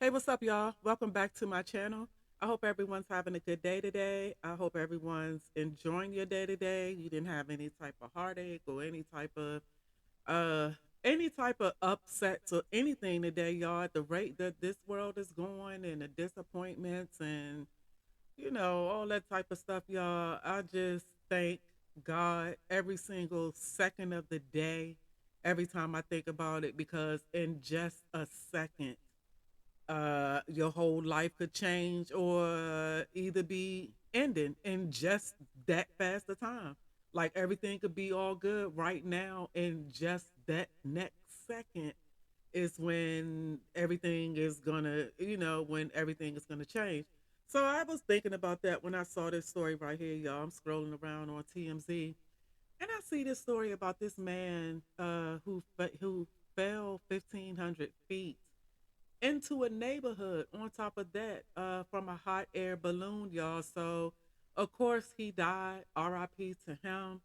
Hey, what's up, y'all? Welcome back to my channel. I hope everyone's having a good day today. I hope everyone's enjoying your day today. You didn't have any type of heartache or uh any type of upsets or anything today, y'all. At the rate that this world is going and the disappointments and all that type of stuff, y'all. I just thank God every single second of the day, every time I think about it, because in just a second your whole life could change or either be ending in just that fast of time. Like everything could be all good right now, and just that next second is when everything is gonna, when everything is gonna change. So I was thinking about that when I saw this story right here, y'all. I'm scrolling around on TMZ, and I see this story about this man who fell 1,500 feet into a neighborhood on top of that from a hot air balloon, y'all. So, of course, he died. RIP to him.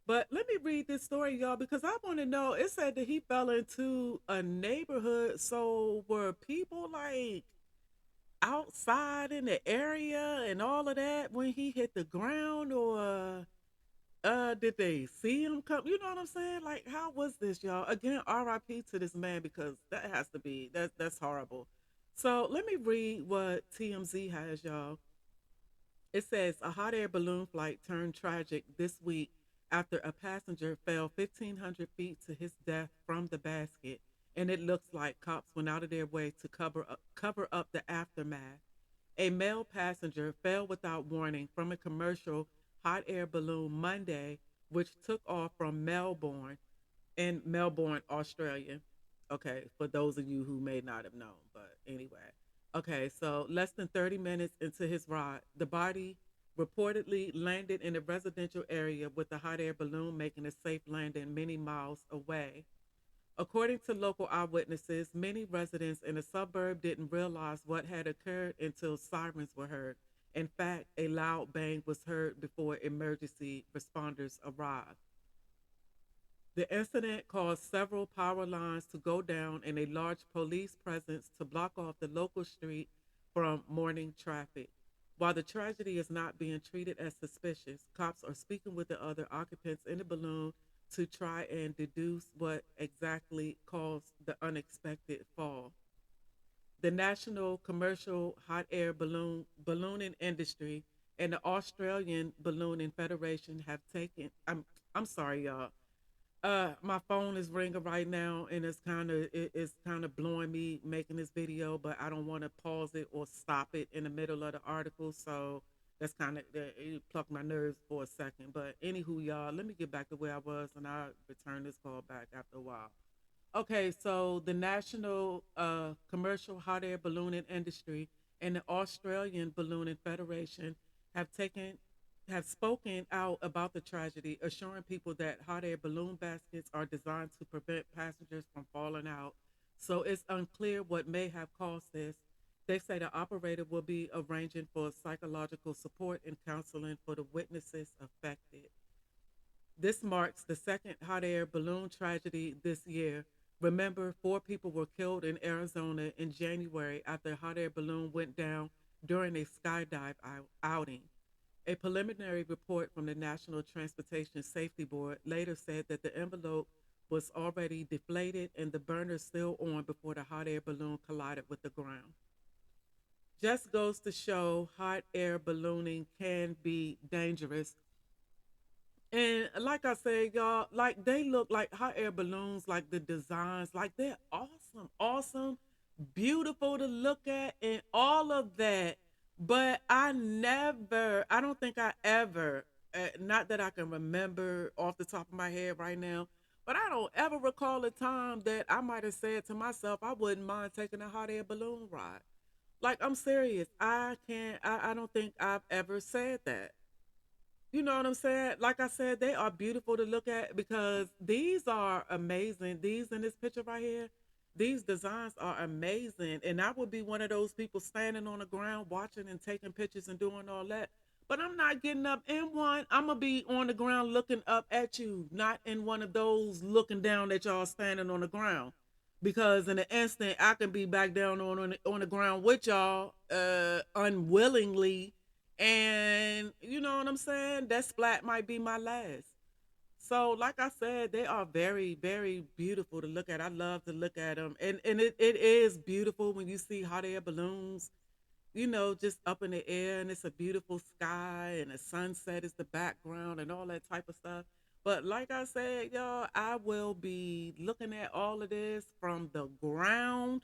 But let me read this story, y'all, because I want to know. It said that he fell into a neighborhood. So, were people like outside in the area and all of that when he hit the ground, or did they see him come? You know what I'm saying? Like, how was this, y'all? Again, RIP to this man, because that has to be that's horrible. So let me read what TMZ has, y'all. It says a hot air balloon flight turned tragic this week after a passenger fell 1,500 feet to his death from the basket, and it looks like cops went out of their way to cover up the aftermath. A male passenger fell without warning from a commercial hot air balloon Monday, which took off from Melbourne in Melbourne, Australia. Okay, for those of you who may not have known, but anyway. Okay, so less than 30 minutes into his ride, the body reportedly landed in a residential area with the hot air balloon making a safe landing many miles away. According to local eyewitnesses, many residents in the suburb didn't realize what had occurred until sirens were heard. In fact, a loud bang was heard before emergency responders arrived. The incident caused several power lines to go down and a large police presence to block off the local street from morning traffic. While the tragedy is not being treated as suspicious, cops are speaking with the other occupants in the balloon to try and deduce what exactly caused the unexpected fall. The National Commercial Hot Air Ballooning Industry and the Australian Ballooning Federation have taken. I'm sorry, y'all. My phone is ringing right now, and it's kind of blowing me making this video, but I don't want to pause it or stop it in the middle of the article. So that's kind of it plucked my nerves for a second. But anywho, y'all, let me get back to where I was, and I'll return this call back after a while. Okay, so the National Commercial Hot Air Ballooning Industry and the Australian Ballooning Federation have taken have spoken out about the tragedy, assuring people that hot air balloon baskets are designed to prevent passengers from falling out. So it's unclear what may have caused this. They say the operator will be arranging for psychological support and counseling for the witnesses affected. This marks the second hot air balloon tragedy this year. Remember, 4 people were killed in Arizona in January after a hot air balloon went down during a skydive outing. A preliminary report from the National Transportation Safety Board later said that the envelope was already deflated and the burners still on before the hot air balloon collided with the ground. Just goes to show hot air ballooning can be dangerous. And like I said, y'all, like they look like hot air balloons, like the designs, like they're awesome, awesome, beautiful to look at, and all of that. But I don't think I ever, not that I can remember off the top of my head right now, but I don't ever recall a time that I might have said to myself, I wouldn't mind taking a hot air balloon ride. Like, I'm serious. I don't think I've ever said that. You know what I'm saying? Like I said, they are beautiful to look at because these are amazing. These in this picture right here, these designs are amazing. And I would be one of those people standing on the ground watching and taking pictures and doing all that. But I'm not getting up in one. I'm going to be on the ground looking up at you, not in one of those looking down at y'all standing on the ground. because in an instant I can be back down on the ground with y'all unwillingly, and you know what I'm saying, that splat might be my last. So like I said, they are very very beautiful to look at. I love to look at them, and it is beautiful when you see hot air balloons, you know, just up in the air, and it's a beautiful sky and a sunset is the background and all that type of stuff. But like I said, y'all, I will be looking at all of this from the ground,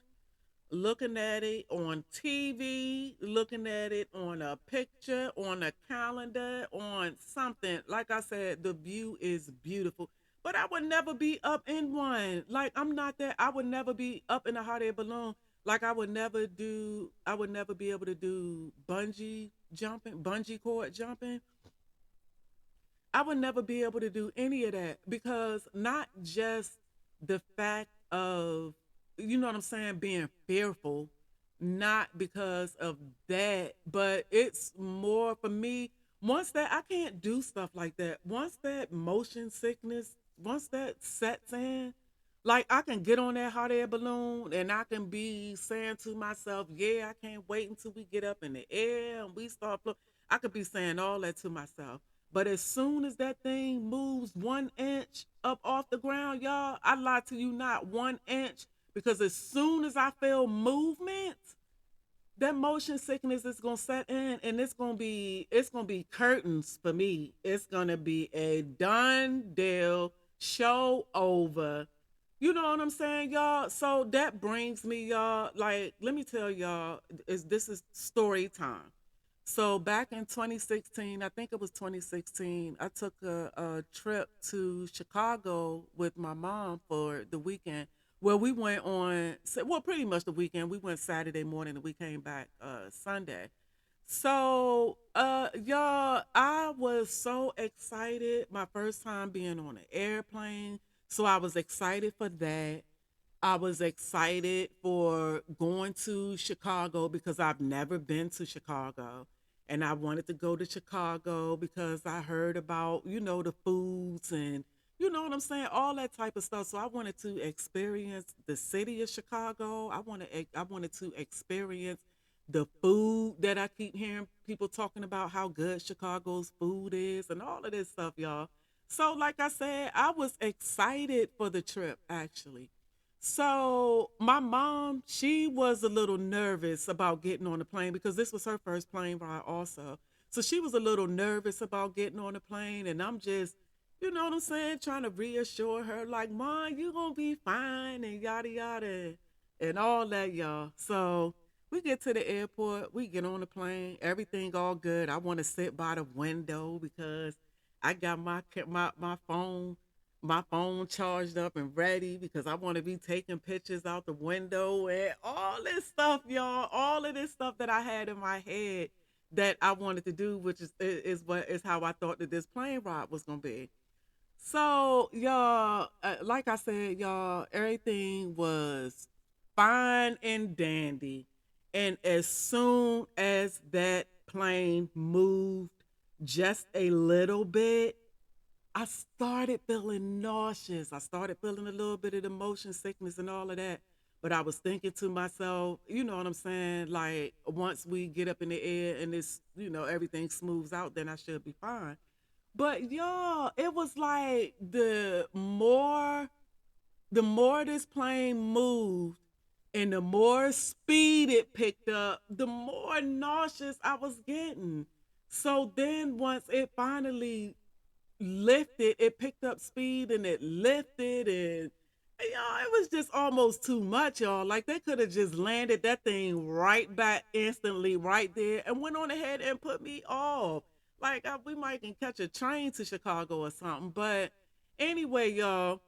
looking at it on TV, looking at it on a picture, on a calendar, on something. Like I said, the view is beautiful. But I would never be up in one. Like I'm not that. I would never be up in a hot air balloon. Like I would never be able to do bungee cord jumping. I would never be able to do any of that because not just the fact of, you know what I'm saying, being fearful, not because of that, but it's more for me. Once that I can't do stuff like that, once that motion sickness, once that sets in, like I can get on that hot air balloon and I can be saying to myself, yeah, I can't wait until we get up in the air and we start floating. I could be saying all that to myself. But as soon as that thing moves 1 inch up off the ground, y'all, I lie to you not, 1 inch. Because as soon as I feel movement, that motion sickness is gonna set in, and it's gonna be curtains for me. It's gonna be a done deal, show over. You know what I'm saying, y'all? So that brings me, y'all, like, let me tell y'all, is this is story time. So back in 2016, I think it was 2016, I took a trip to Chicago with my mom for the weekend. Well, we went on, well, pretty much the weekend. We went Saturday morning and we came back Sunday. So, y'all, I was so excited. My first time being on an airplane. So I was excited for that. I was excited for going to Chicago because I've never been to Chicago. And I wanted to go to Chicago because I heard about, you know, the foods and, you know what I'm saying, all that type of stuff. So I wanted to experience the city of Chicago. I wanted to experience the food that I keep hearing people talking about, how good Chicago's food is and all of this stuff, y'all. So like I said, I was excited for the trip actually. So my mom, she was a little nervous about getting on the plane because this was her first plane ride also. So she was a little nervous about getting on the plane, and I'm just, you know what I'm saying, trying to reassure her, like, Mom, you gonna be fine and yada yada and all that, y'all. So we get to the airport, we get on the plane, everything all good. I want to sit by the window because I got my phone charged up and ready because I want to be taking pictures out the window and all this stuff, y'all. All of this stuff that I had in my head that I wanted to do, which is what is how I thought that this plane ride was gonna be. So, y'all, like I said, y'all, everything was fine and dandy. And as soon as that plane moved just a little bit, I started feeling nauseous. I started feeling a little bit of the motion sickness and all of that. But I was thinking to myself, you know what I'm saying? Like, once we get up in the air and everything smooths out, then I should be fine. But y'all, it was like the more this plane moved and the more speed it picked up, the more nauseous I was getting. So then once it finally lifted, it picked up speed and it lifted, and y'all, it was just almost too much, y'all. Like they could have just landed that thing right back instantly right there and went on ahead and put me off. Like we might can catch a train to Chicago or something. But anyway, y'all,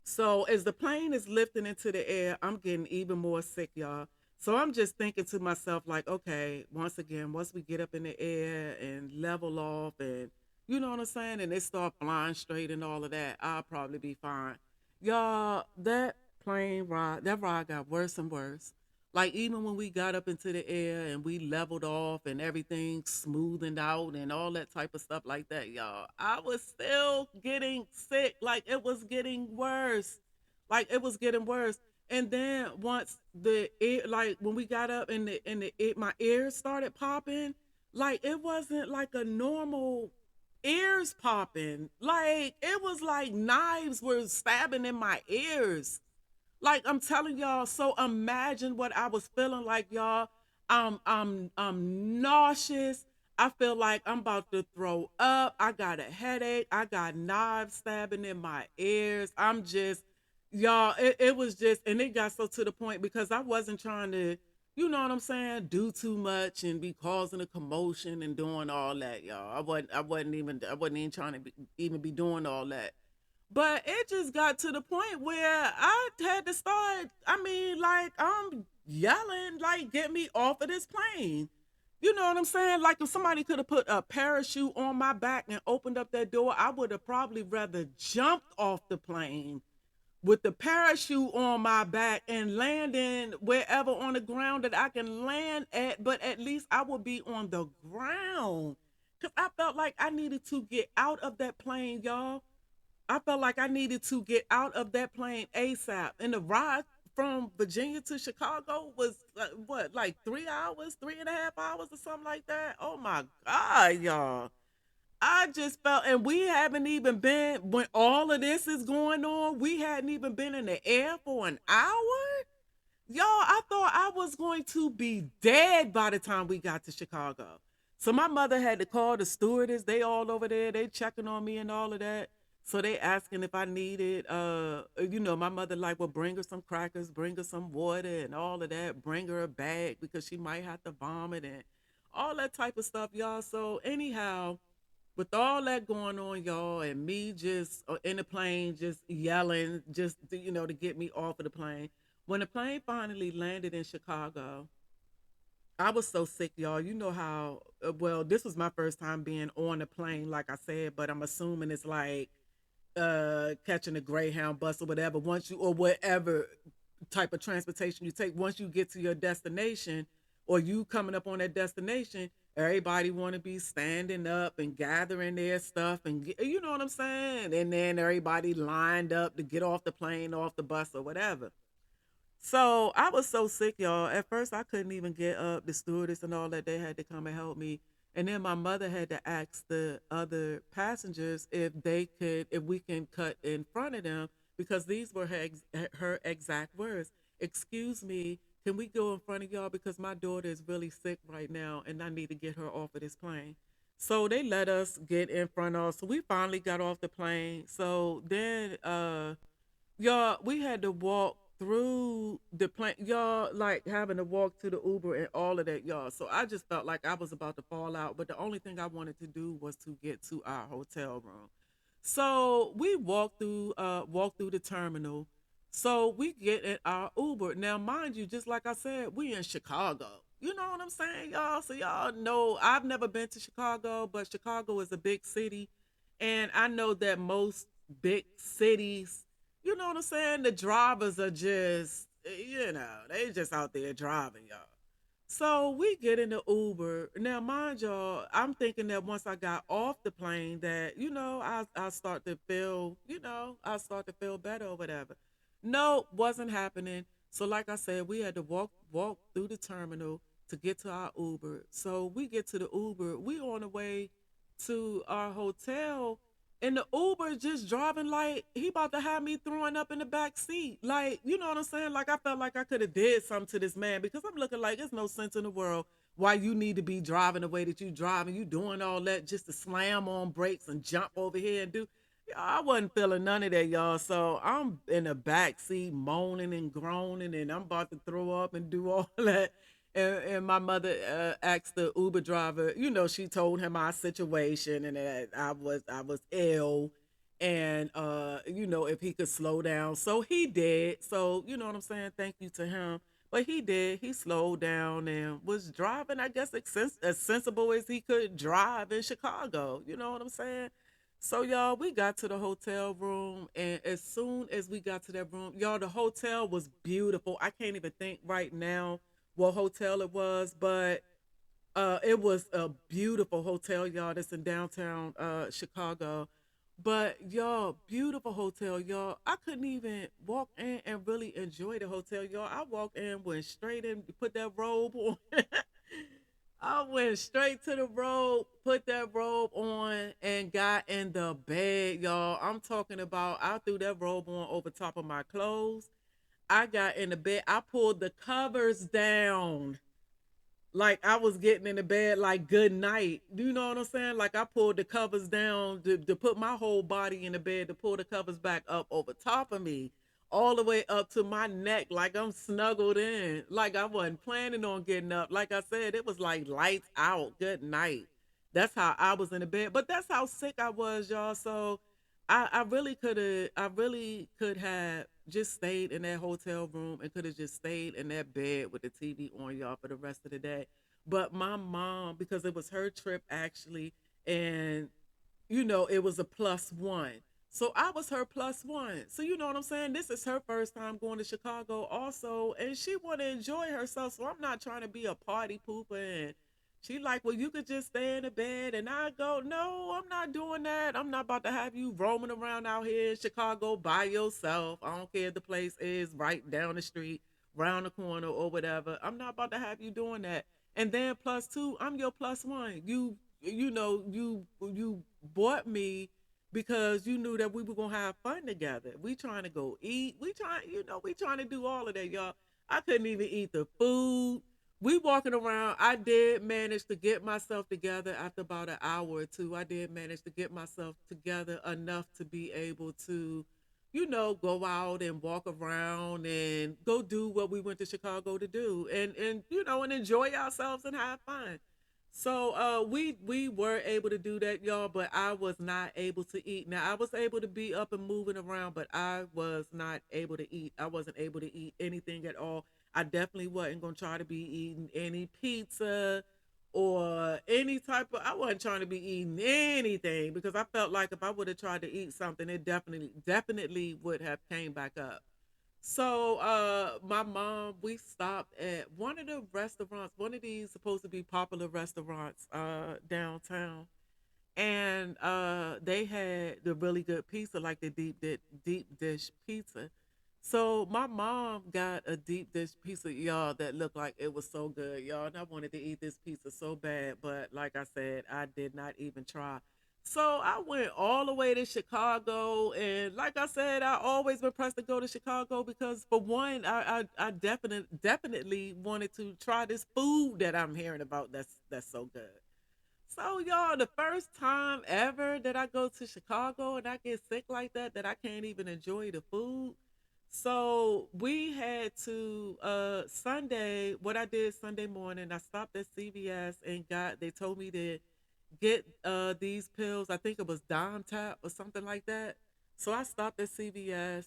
so as the plane is lifting into the air, I'm getting even more sick, y'all. So I'm just thinking to myself, like, okay, once again, once we get up in the air and level off and you know what I'm saying, and they start flying straight and all of that, I'll probably be fine. Y'all, that ride got worse and worse. Like even when we got up into the air and we leveled off and everything smoothened out and all that type of stuff like that, y'all, I was still getting sick. Like it was getting worse. Like it was getting worse. And then once the ear, like when we got up and my ears started popping, like it wasn't like a normal ears popping. Like it was like knives were stabbing in my ears. Like I'm telling y'all, so imagine what I was feeling like, y'all. I'm nauseous. I feel like I'm about to throw up. I got a headache. I got knives stabbing in my ears. I'm just, y'all, it was just, and it got so to the point because I wasn't trying to, you know what I'm saying, do too much and be causing a commotion and doing all that, y'all. I wasn't even trying to even be doing all that. But it just got to the point where I had to start, I mean, like, I'm yelling, like, get me off of this plane. You know what I'm saying? Like, if somebody could have put a parachute on my back and opened up that door, I would have probably rather jumped off the plane with the parachute on my back and landing wherever on the ground that I can land at, but at least I would be on the ground. Because I felt like I needed to get out of that plane, y'all. I felt like I needed to get out of that plane ASAP. And the ride from Virginia to Chicago was what, like 3 hours, 3.5 hours, or something like that. Oh my God, y'all. I just felt, and we haven't even been, when all of this is going on, we hadn't even been in the air for an hour. Y'all, I thought I was going to be dead by the time we got to Chicago. So my mother had to call the stewardess. They all over there. They checking on me and all of that. So they asking if I needed, my mother like, well, bring her some crackers, bring her some water and all of that. Bring her a bag because she might have to vomit and all that type of stuff, y'all. So anyhow, with all that going on, y'all, and me just in the plane, just yelling, just to get me off of the plane. When the plane finally landed in Chicago, I was so sick, y'all. You know how well this was my first time being on a plane, like I said, but I'm assuming it's like catching a Greyhound bus or whatever. Once you or whatever type of transportation you take, once you get to your destination or you coming up on that destination, everybody want to be standing up and gathering their stuff and you know what I'm saying, and then everybody lined up to get off the plane, off the bus or whatever. So I was so sick, y'all. At first, I couldn't even get up. The stewardess and all that, they had to come and help me. And then my mother had to ask the other passengers if we can cut in front of them because these were her exact words. Excuse me, can we go in front of y'all because my daughter is really sick right now and I need to get her off of this plane. So they let us get in front of us. So we finally got off the plane. So then y'all, we had to walk through the plane, y'all, like having to walk to the Uber and all of that, y'all. So I just felt like I was about to fall out, but the only thing I wanted to do was to get to our hotel room. So we walked through the terminal. So we get in our Uber. Now, mind you, just like I said, we in Chicago. You know what I'm saying, y'all? So y'all know I've never been to Chicago, but Chicago is a big city. And I know that most big cities, you know what I'm saying? The drivers are just, they just out there driving, y'all. So we get in the Uber. Now, mind y'all, I'm thinking that once I got off the plane, that I start to feel, I start to feel better or whatever. No, wasn't happening. So, like I said, we had to walk through the terminal to get to our Uber. So we get to the Uber. We on the way to our hotel, and the Uber just driving like he about to have me throwing up in the back seat. Like, you know what I'm saying? Like I felt like I could have did something to this man because I'm looking like there's no sense in the world why you need to be driving the way that you driving. You doing all that just to slam on brakes and jump over here and do. I wasn't feeling none of that, y'all. So I'm in the back seat moaning and groaning, and I'm about to throw up and do all that. And my mother asked the Uber driver, she told him my situation and that I was ill, and if he could slow down. So he did. So you know what I'm saying. Thank you to him. But he did. He slowed down and was driving, I guess, as sensible as he could drive in Chicago. You know what I'm saying? So y'all, we got to the hotel room, and as soon as we got to that room, y'all, the hotel was beautiful. I can't even think right now what hotel it was, but it was a beautiful hotel, y'all. That's in downtown Chicago. But y'all, beautiful hotel, y'all. I couldn't even walk in and really enjoy the hotel, y'all. I walked in, went straight in, put that robe on. I went straight to the robe, put that robe on, and got in the bed, y'all. I'm talking about I threw that robe on over top of my clothes. I got in the bed. I pulled the covers down like I was getting in the bed like good night. Do you know what I'm saying? Like I pulled the covers down to put my whole body in the bed to pull the covers back up over top of me, all the way up to my neck, like I'm snuggled in. Like I wasn't planning on getting up. Like I said, it was like lights out, good night. That's how I was in the bed. But that's how sick I was, y'all. So I really could have just stayed in that hotel room and could have just stayed in that bed with the TV on, y'all, for the rest of the day. But my mom, because it was her trip actually, and it was a plus one. So I was her plus one. So you know what I'm saying? This is her first time going to Chicago also, and she want to enjoy herself. So I'm not trying to be a party pooper. And she like, well, you could just stay in the bed. And I go, no, I'm not doing that. I'm not about to have you roaming around out here in Chicago by yourself. I don't care if the place is right down the street, round the corner, or whatever. I'm not about to have you doing that. And then plus two, I'm your plus one. You bought me because you knew that we were gonna have fun together. We trying to go eat. We trying to do all of that, y'all. I couldn't even eat the food. We walking around. I did manage to get myself together after about an hour or two. I did manage to get myself together enough to be able to, go out and walk around and go do what we went to Chicago to do, and enjoy ourselves and have fun. So we were able to do that, y'all, but I was not able to eat. Now I was able to be up and moving around, but I was not able to eat. I wasn't able to eat anything at all. I definitely wasn't gonna try to be eating any pizza or any type of. I wasn't trying to be eating anything because I felt like if I would have tried to eat something, it definitely would have came back up. So my mom, we stopped at one of the restaurants, one of these supposed to be popular restaurants downtown. And they had the really good pizza, like the deep dish pizza. So my mom got a deep dish pizza, y'all, that looked like it was so good, y'all. And I wanted to eat this pizza so bad, but like I said, I did not even try. So I went all the way to Chicago, and like I said, I always been pressed to go to Chicago because, for one, I definitely wanted to try this food that I'm hearing about. That's so good. So y'all, the first time ever that I go to Chicago and I get sick like that I can't even enjoy the food. So we had to Sunday, what I did Sunday morning, I stopped at CVS and they told me to get these pills. I think it was Dime Tap or something like that. So I stopped at CVS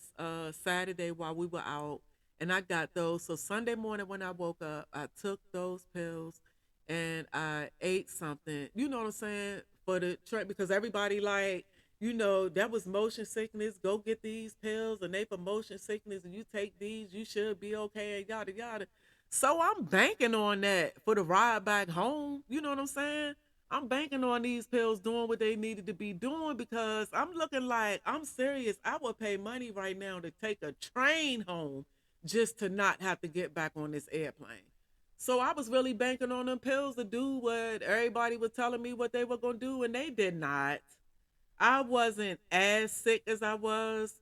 Saturday while we were out, and I got those. So Sunday morning when I woke up, I took those pills and I ate something. You know what I'm saying? For the trip, because everybody like, that was motion sickness. Go get these pills, and they for motion sickness, and you take these, you should be okay, and yada yada. So I'm banking on that for the ride back home. You know what I'm saying? I'm banking on these pills doing what they needed to be doing because I'm looking like I'm serious. I would pay money right now to take a train home just to not have to get back on this airplane. So I was really banking on them pills to do what everybody was telling me what they were going to do, and they did not. I wasn't as sick as I was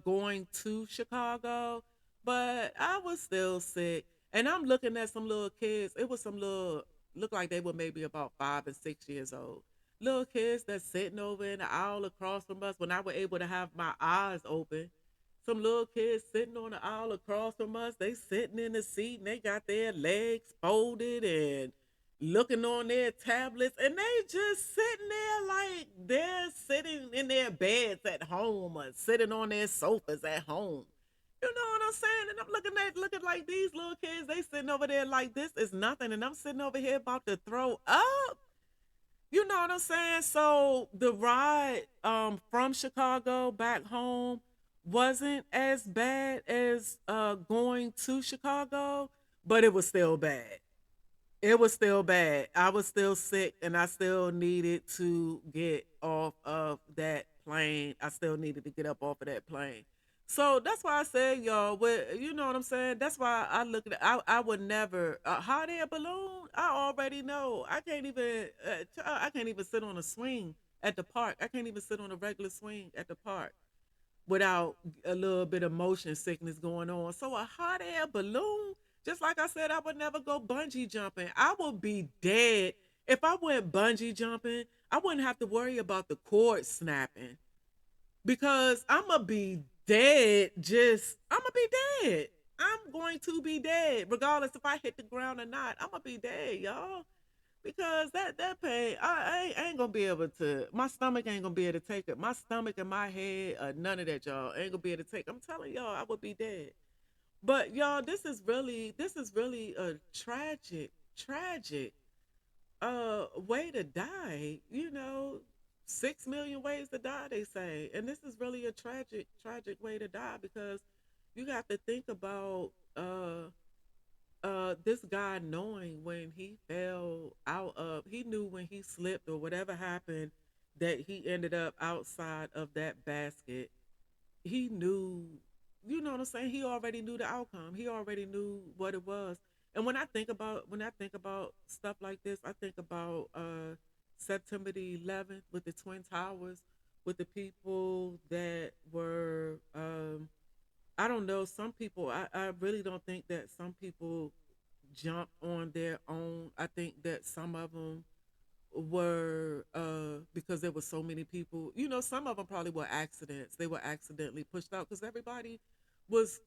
going to Chicago, but I was still sick. And I'm looking at some little kids. It was some little look like they were maybe about 5 and 6 years old. Little kids that's sitting over in the aisle across from us when I was able to have my eyes open. Some little kids sitting on the aisle across from us. They sitting in the seat and they got their legs folded and looking on their tablets, and they just sitting there like they're sitting in their beds at home or sitting on their sofas at home. You know what I'm saying? And I'm looking like these little kids, they sitting over there like this is nothing, and I'm sitting over here about to throw up. You know what I'm saying? So the ride from Chicago back home wasn't as bad as going to Chicago, but it was still bad. It was still bad. I was still sick and I still needed to get off of that plane. I still needed to get up off of that plane. So that's why I said, y'all, you know what I'm saying? That's why I look at it. I would never, a hot air balloon, I already know. I can't even sit on a swing at the park. I can't even sit on a regular swing at the park without a little bit of motion sickness going on. So a hot air balloon, just like I said, I would never go bungee jumping. I would be dead. If I went bungee jumping, I wouldn't have to worry about the cord snapping because I'm going to be dead. I'm going to be dead. I'm going to be dead, regardless if I hit the ground or not. I'm going to be dead, y'all, because that pain, I ain't gonna be able to. My stomach ain't gonna be able to take it. My stomach and my head, none of that, y'all, ain't gonna be able to take. I'm telling y'all, I would be dead. But y'all, this is really a tragic way to die. 6 million ways to die, they say, and this is really a tragic way to die because you got to think about this guy knowing when he fell out of, he knew when he slipped or whatever happened that he ended up outside of that basket. He knew, you know what I'm saying? He already knew the outcome. He already knew what it was. And when I think about stuff like this, I think about September the 11th with the Twin Towers, with the people that were I don't know, some people, I really don't think that some people jump on their own. I think that some of them were because there were so many people. Some of them probably were accidents. They were accidentally pushed out because everybody was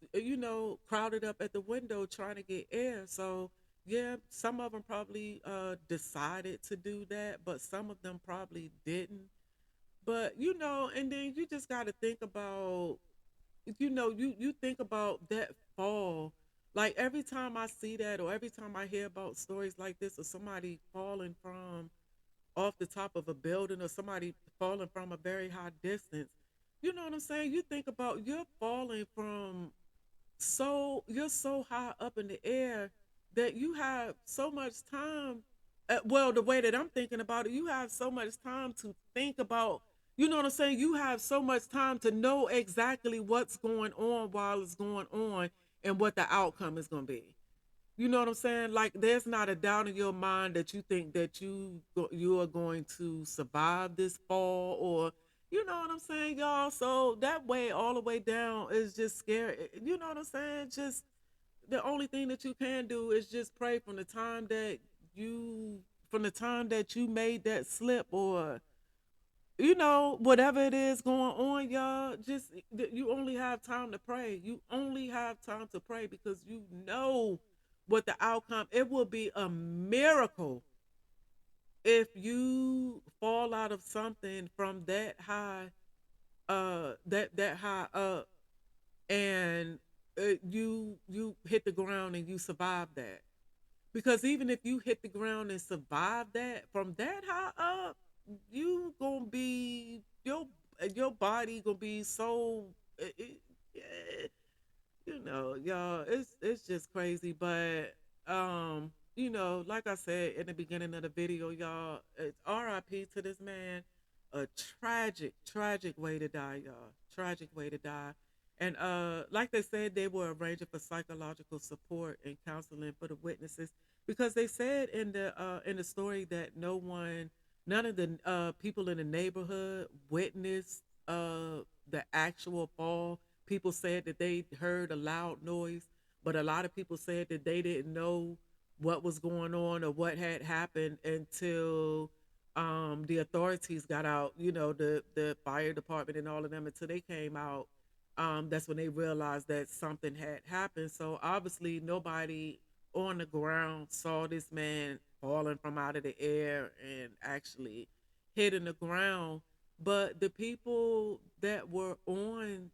crowded up at the window trying to get air. So yeah, some of them probably decided to do that, but some of them probably didn't. But and then you just got to think about, you think about that fall. Like every time I see that or every time I hear about stories like this, or somebody falling from off the top of a building, or somebody falling from a very high distance, you know what I'm saying? You think about, you're falling from, you're so high up in the air that you have so much time. Well, the way that I'm thinking about it, you have so much time to think about, you know what I'm saying? You have so much time to know exactly what's going on while it's going on and what the outcome is going to be. You know what I'm saying? Like there's not a doubt in your mind that you think that you are going to survive this fall, or you know what I'm saying, y'all. So that way all the way down is just scary. You know what I'm saying? Just the only thing that you can do is just pray you from the time that you made that slip, or whatever it is going on, y'all. Just you only have time to pray. You only have time to pray because you know what the outcome. It will be a miracle if you fall out of something from that high, that high up, and you hit the ground and you survive that. Because even if you hit the ground and survive that from that high up, you gonna be your body gonna be so eh, y'all, it's just crazy. But like I said in the beginning of the video, y'all, it's RIP to this man. A tragic way to die, y'all. Tragic way to die. And like they said, they were arranging for psychological support and counseling for the witnesses, because they said in the story that none of the people in the neighborhood witnessed the actual fall. People said that they heard a loud noise, but a lot of people said that they didn't know what was going on or what had happened until the authorities got out. The fire department and all of them, until they came out. That's when they realized that something had happened. So obviously, nobody on the ground saw this man falling from out of the air and actually hitting the ground. But the people that were in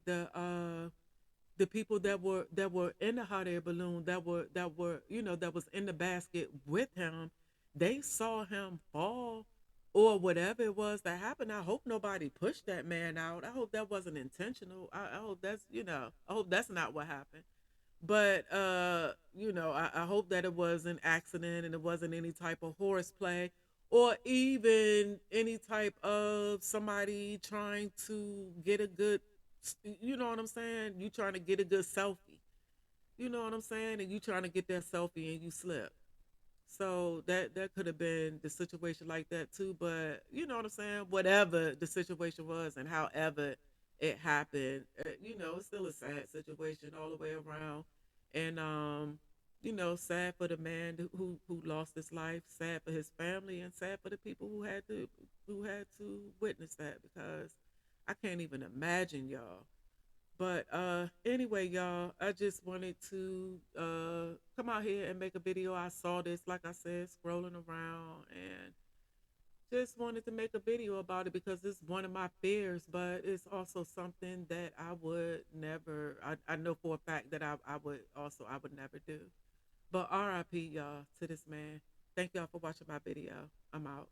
the hot air balloon, that was in the basket with him, they saw him fall or whatever it was that happened. I hope nobody pushed that man out. I hope that wasn't intentional. I hope that's not what happened. But I hope that it was an accident and it wasn't any type of horseplay or even any type of somebody trying to get a good, you know what I'm saying? You trying to get a good selfie, you know what I'm saying? And you trying to get that selfie and you slip. So that could have been the situation like that too. But you know what I'm saying? Whatever the situation was and however it happened, it's still a sad situation all the way around. And sad for the man who lost his life, sad for his family, and sad for the people who had to witness that because I can't even imagine y'all. But anyway, y'all, I just wanted to come out here and make a video. I saw this, like I said, scrolling around and just wanted to make a video about it because it's one of my fears, but it's also something that I would never, I know for a fact that I would never do. But RIP, y'all, to this man. Thank y'all for watching my video. I'm out.